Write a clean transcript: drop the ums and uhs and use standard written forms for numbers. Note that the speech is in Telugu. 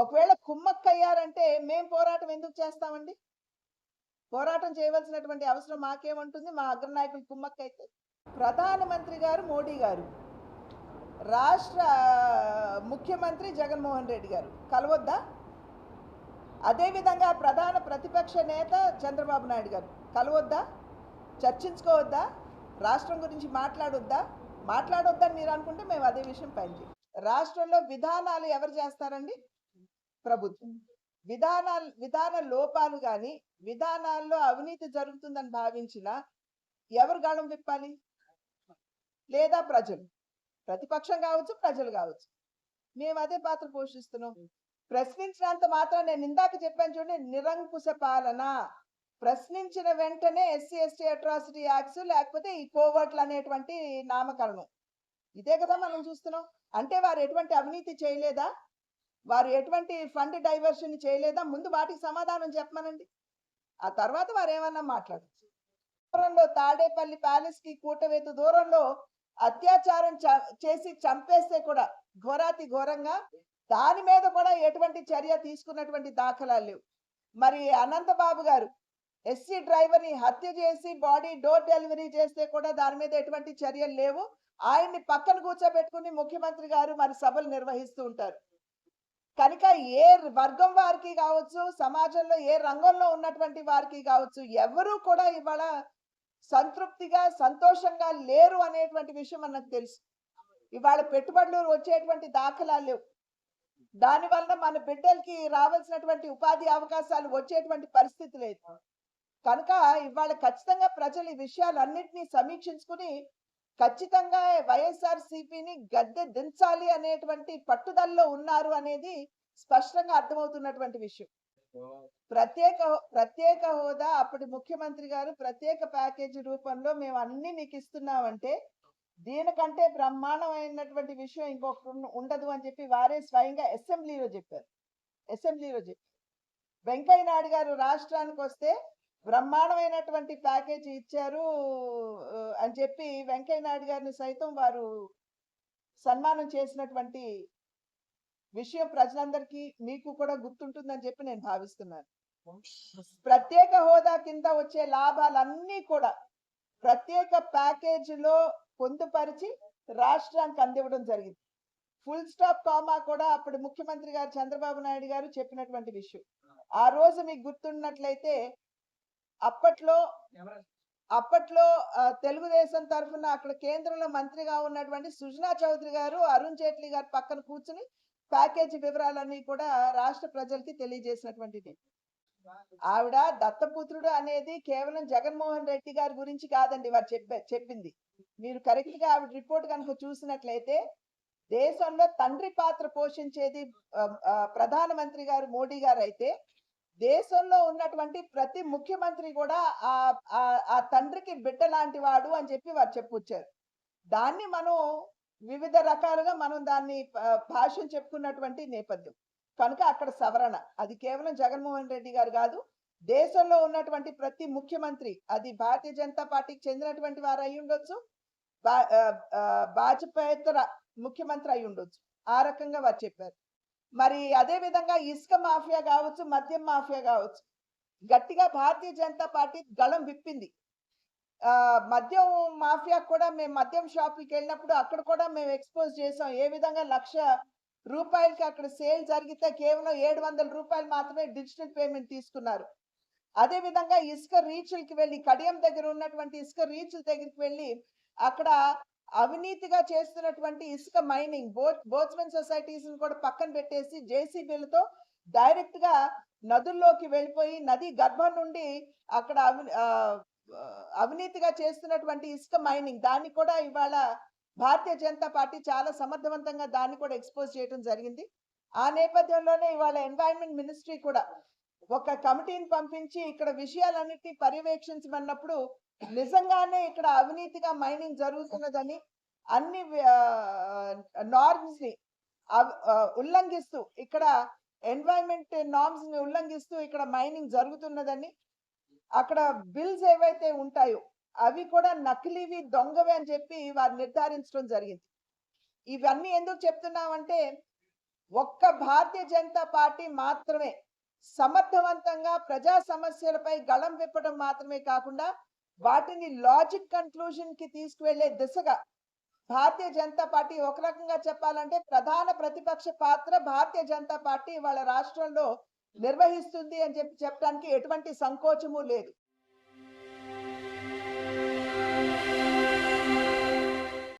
ఒకవేళ కుమ్మక్కయ్యారంటే మేము పోరాటం ఎందుకు చేస్తామండి? పోరాటం చేయవలసినటువంటి అవసరం మాకేముంటుంది? మా అగ్రనాయకులు కుమ్మక్కైతే. ప్రధానమంత్రి గారు మోడీ గారు, రాష్ట్ర ముఖ్యమంత్రి జగన్మోహన్ రెడ్డి గారు కలవొద్దా? అదేవిధంగా ప్రధాన ప్రతిపక్ష నేత చంద్రబాబు నాయుడు గారు కలవొద్దా? చర్చించుకోవద్దా? రాష్ట్రం గురించి మాట్లాడొద్దని మీరు అనుకుంటే మేము అదే విషయం పైన రాష్ట్రంలో విధానాలు ఎవరు చేస్తారండి? ప్రభుత్వం. విధాన లోపాలు కానీ విధానాల్లో అవినీతి జరుగుతుందని భావించిన ఎవరు గళం విప్పాలి? లేదా ప్రజలు, ప్రతిపక్షం కావచ్చు, ప్రజలు కావచ్చు. మేము అదే పాత్ర పోషిస్తున్నాం. ప్రశ్నించినంత మాత్రం నేను ఇందాక చెప్పాను చూడండి, నిరంకుశ పాలన. ప్రశ్నించిన వెంటనే ఎస్సీ ఎస్టీ అట్రాసిటీ యాక్ట్స్, లేకపోతే ఈ కోవర్ట్లు అనేటువంటి నామకరణం. ఇదే కదా మనం చూస్తున్నాం. అంటే వారు ఎటువంటి అవినీతి చేయలేదా? వారు ఎటువంటి ఫండ్ డైవర్షన్ చేయలేదా? ముందు వాటికి సమాధానం చెప్పమనండి. ఆ తర్వాత వారు ఏమన్నా మాట్లాడచ్చు. దూరంలో తాడేపల్లి ప్యాలెస్ కి కూటవేతు దూరంలో అత్యాచారం చేసి చంపేస్తే కూడా ఘోరాతి ఘోరంగా దాని మీద కూడా ఎటువంటి చర్య తీసుకున్నటువంటి దాఖలాలు లేవు. మరి అనంతబాబు గారు ఎస్సీ డ్రైవర్ ని హత్య చేసి బాడీ డోర్ డెలివరీ చేస్తే కూడా దాని మీద ఎటువంటి చర్యలు లేవు. ఆయన్ని పక్కన కూర్చోబెట్టుకుని ముఖ్యమంత్రి గారు మరి సభలు నిర్వహిస్తూ ఉంటారు. కనుక ఏ వర్గం వారికి కావచ్చు, సమాజంలో ఏ రంగంలో ఉన్నటువంటి వారికి కావచ్చు, ఎవరు కూడా ఇవాళ సంతృప్తిగా సంతోషంగా లేరు అనేటువంటి విషయం మనకు తెలుసు. ఇవాళ పెట్టుబడులు వచ్చేటువంటి దాఖలాలు లేవు. దానివల్ల మన బిడ్డలకి రావాల్సినటువంటి ఉపాధి అవకాశాలు వచ్చేటువంటి పరిస్థితి లేదు. కనుక ఇవాళ ఖచ్చితంగా ప్రజలు ఈ విషయాలన్నింటినీ సమీక్షించుకుని ఖచ్చితంగా వైఎస్ఆర్సీపీని గద్దె దించాలి అనేటువంటి పట్టుదలలో ఉన్నారు అనేది స్పష్టంగా అర్థమవుతున్నటువంటి విషయం. ప్రత్యేక హోదా అప్పటి ముఖ్యమంత్రి గారు ప్రత్యేక ప్యాకేజీ రూపంలో మేము అన్ని మీకు ఇస్తున్నామంటే దీనికంటే బ్రహ్మాండమైనటువంటి విషయం ఇంకొకటి ఉండదు అని చెప్పి వారే స్వయంగా అసెంబ్లీలో చెప్పారు. వెంకయ్య నాయుడు గారు రాష్ట్రానికి వస్తే బ్రహ్మాండమైనటువంటి ప్యాకేజీ ఇచ్చారు అని చెప్పి వెంకయ్య నాయుడు గారిని సైతం వారు సన్మానం చేసినటువంటి విషయం ప్రజలందరికీ మీకు కూడా గుర్తుంటుందని చెప్పి నేను భావిస్తున్నాను. ప్రత్యేక హోదా కింద వచ్చే లాభాలన్నీ కూడా ప్రత్యేక ప్యాకేజీలో పొందుపరిచి రాష్ట్రానికి అందివ్వడం జరిగింది. ఫుల్ స్టాప్ కామా కూడా అప్పుడు ముఖ్యమంత్రి గారు చంద్రబాబు నాయుడు గారు చెప్పినటువంటి విషయం. ఆ రోజు మీకు గుర్తున్నట్లయితే అప్పట్లో తెలుగుదేశం తరఫున అక్కడ కేంద్రంలో మంత్రిగా ఉన్నటువంటి సుజనా చౌదరి గారు అరుణ్ జైట్లీ గారు పక్కన కూర్చుని ప్యాకేజీ వివరాలన్నీ కూడా రాష్ట్ర ప్రజలకి తెలియజేసినటువంటిది. ఆవిడ దత్తపుత్రుడు అనేది కేవలం జగన్మోహన్ రెడ్డి గారి గురించి కాదండి వారు చెప్పింది. మీరు కరెక్ట్ గా ఆవిడ రిపోర్ట్ కనుక చూసినట్లయితే దేశంలో తండ్రి పాత్ర పోషించేది ప్రధానమంత్రి గారు మోడీ గారు అయితే దేశంలో ఉన్నటువంటి ప్రతి ముఖ్యమంత్రి కూడా ఆ తండ్రికి బిడ్డ లాంటి వాడు అని చెప్పి వారు చెప్పుకొచ్చారు. దాన్ని మనం వివిధ రకాలుగా మనం దాన్ని భాష్యం చెప్పుకున్నటువంటి నేపథ్యం. కనుక అక్కడ సవరణ అది కేవలం జగన్మోహన్ రెడ్డి గారు కాదు, దేశంలో ఉన్నటువంటి ప్రతి ముఖ్యమంత్రి, అది భారతీయ జనతా పార్టీకి చెందినటువంటి వారు అయి ఉండొచ్చు, బాజపేయేతర ముఖ్యమంత్రి అయి ఉండొచ్చు. ఆ రకంగా వారు చెప్పారు. మరి అదే విధంగా ఇసుక మాఫియా కావచ్చు, మద్యం మాఫియా కావచ్చు, గట్టిగా భారతీయ జనతా పార్టీ గళం విప్పింది. మద్యం మాఫియా కూడా మేము మద్యం షాపుకి వెళ్ళినప్పుడు అక్కడ కూడా మేము ఎక్స్పోజ్ చేసాం. ఏ విధంగా 1,00,000 రూపాయలకి అక్కడ సేల్ జరిగితే కేవలం 700 రూపాయలు మాత్రమే డిజిటల్ పేమెంట్ తీసుకున్నారు. అదే విధంగా ఇసుక రీచ్లకి వెళ్ళి కడియం దగ్గర ఉన్నటువంటి ఇసుక రీచ్ల దగ్గరికి వెళ్ళి అక్కడ అవినీతిగా చేస్తున్నటువంటి ఇసుక మైనింగ్ బోట్స్మెన్ సొసైటీస్ కూడా పక్కన పెట్టేసి జేసీబీలతో డైరెక్ట్ గా నదుల్లోకి వెళ్ళిపోయి నది గర్భం నుండి అక్కడ అవినీతిగా చేస్తున్నటువంటి ఇసుక మైనింగ్ దాన్ని కూడా ఇవాళ భారతీయ జనతా పార్టీ చాలా సమర్థవంతంగా దాన్ని కూడా ఎక్స్పోజ్ చేయడం జరిగింది. ఆ నేపథ్యంలోనే ఇవాళ ఎన్వైరన్మెంట్ మినిస్ట్రీ కూడా ఒక కమిటీని పంపించి ఇక్కడ విషయాలన్నిటినీ పర్యవేక్షించమన్నప్పుడు నిజంగానే ఇక్కడ అవినీతిగా మైనింగ్ జరుగుతున్నదని అన్ని నార్మ్స్ ని ఉల్లంఘిస్తూ ఇక్కడ ఎన్వైరన్మెంట్ నార్మ్స్ ని ఉల్లంఘిస్తూ ఇక్కడ మైనింగ్ జరుగుతున్నదని అక్కడ బిల్స్ ఏవైతే ఉంటాయో అవి కూడా నకిలీవి దొంగవి అని చెప్పి వారు నిర్ధారించడం జరిగింది. ఇవన్నీ ఎందుకు చెప్తున్నామంటే ఒక్క భారతీయ జనతా పార్టీ మాత్రమే సమర్థవంతంగా ప్రజా సమస్యలపై గళం విప్పడం మాత్రమే కాకుండా వాటిని లాజిక్ కన్క్లూజన్ కి తీసుకువెళ్లే దిశగా భారతీయ జనతా పార్టీ ఒక రకంగా చెప్పాలంటే ప్రధాన ప్రతిపక్ష పాత్ర భారతీయ జనతా పార్టీ వాళ్ళ రాష్ట్రంలో నిర్వహిస్తుంది అని చెప్పడానికి ఎటువంటి సంకోచము లేదు.